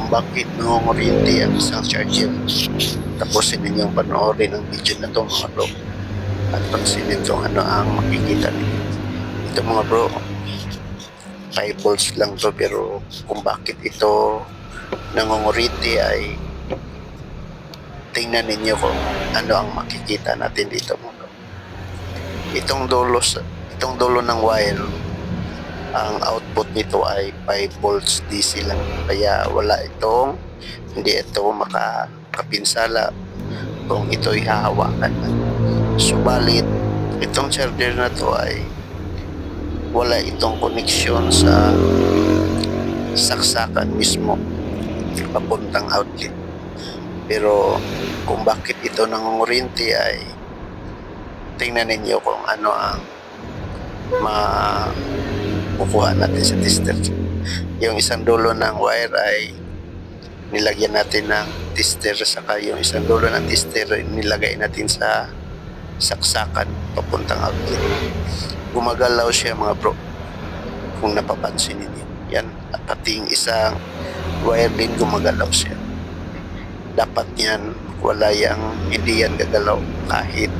kung bakit nangunguryente ang isang charger. Tapusin ninyong panoorin ang video na to mga bro. At pansinin kung ano ang makikita ninyo. Ito mga bro, 5 volts lang to, pero kung bakit ito nangunguryente ay tingnan ninyo kung ano ang makikita natin dito mga bro. Itong dulo ng wire, ang output nito ay 5 volts DC lang. Kaya hindi ito makapinsala kung ito'y hahawakan. Subalit, itong charger na to ay wala itong connection sa saksakan mismo papuntang outlet. Pero kung bakit ito nangunguryente ay tingnan ninyo kung ano ang makukuha natin sa tester. Yung isang dulo ng wire ay nilagyan natin ng tester, saka yung isang dulo ng tester nilagay natin sa saksakan papuntang outlet. Gumagalaw siya mga bro, kung napapansin ninyo yan, at pati yung isang wire din gumagalaw siya. Dapat yan hindi yan gagalaw kahit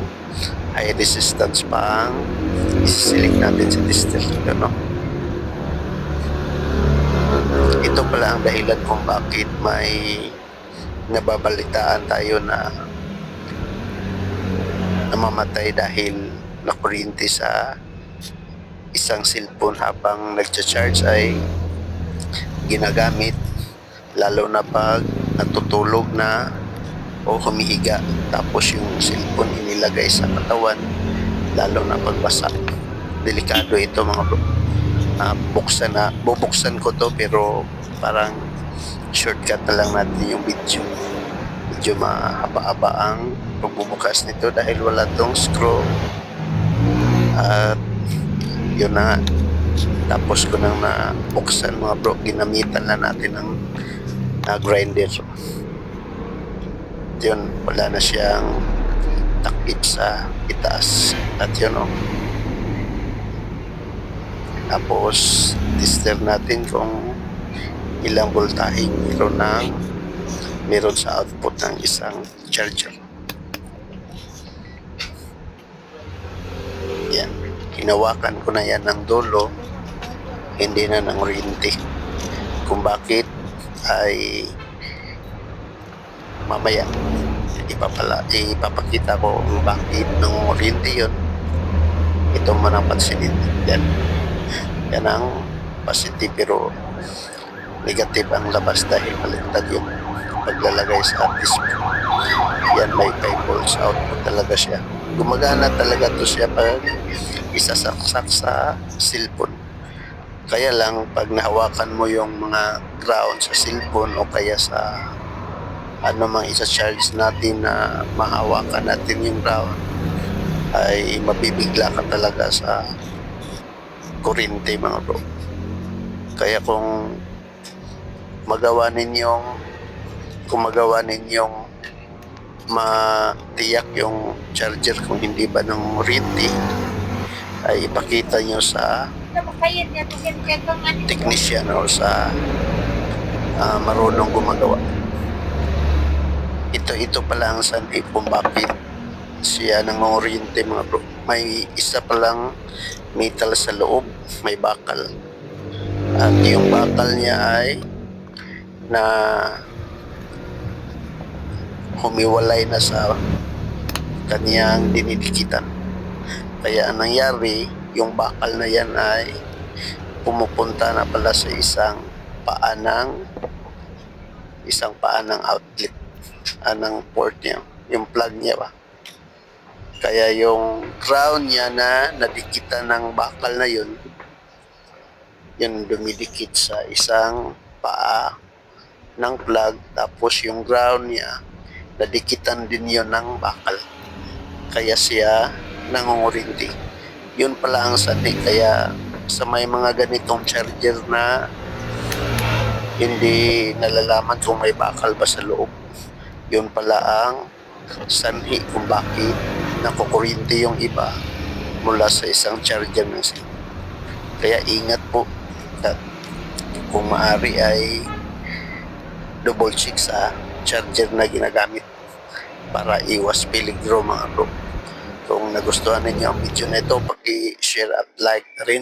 high resistance pa ang isiselect natin sa tester. Ito pala ang dahilan kung bakit may nababalitaan tayo na namamatay dahil nakuryente sa isang cellphone habang nagcha-charge ay ginagamit, lalo na pag natutulog na o humihiga, tapos yung cellphone inilagay sa katawan, lalo na pagbasa. Delikado ito mga bro. Bubuksan ko to, pero parang shortcut na lang natin yung video. Medyo mahaba-haba ang pagbubukas nito dahil wala tong screw. At yun na, tapos ko nang nabuksan mga bro, ginamitan na natin ng grinder. Yun, wala na siyang takip sa itaas. At yun tapos tester natin kung ilang voltahe meron sa output ng isang charger. Yan, hinawakan ko na yan ng dulo, hindi na nanguryente. Kung bakit ay mamaya ipapakita ko kung bakit nanguryente yun. Ito man ang pansinin. Yan ang positive, pero negative ang labas dahil baliktad yung paglalagay sa display. Yan, may 5 volts output talaga siya. Gumagana talaga to siya pag isasaksak sa cellphone. Kaya lang pag nahawakan mo yung mga ground sa cellphone o kaya sa mang isa-charge natin na mahawakan natin yung ground, ay mabibigla ka talaga sa kuryente mga bro. Kaya kung magawa ninyong matiyak yung charger kung hindi ba ng kuryente, ay ipakita nyo sa technician o sa marunong gumagawa. Ito pala ang sanhi kung bakit siya nangunguryente mga bro. May isa palang metal sa loob, may bakal. At yung bakal niya ay na humiwalay na sa kaniyang dinidikitan. Kaya ang nangyari, yung bakal na yan ay pumupunta na pala sa isang paa ng outlet, ng port niya, yung plug niya ba. Kaya yung ground niya na nadikitan ng bakal na yun dumidikit sa isang paa ng plug, tapos yung ground niya nadikitan din yun ng bakal. Kaya siya nangunguryente. Yun pala ang sanhi. Kaya sa may mga ganitong charger na hindi nalalaman kung may bakal ba sa loob, yun pala ang sanhi kung bakit nakukuryente yung iba mula sa isang charger ng cellphone. Kaya ingat po, at kung maaari ay double check sa charger na ginagamit para iwas peligro mga bro. Kung nagustuhan ninyo ang video na ito, paki-share at like rin.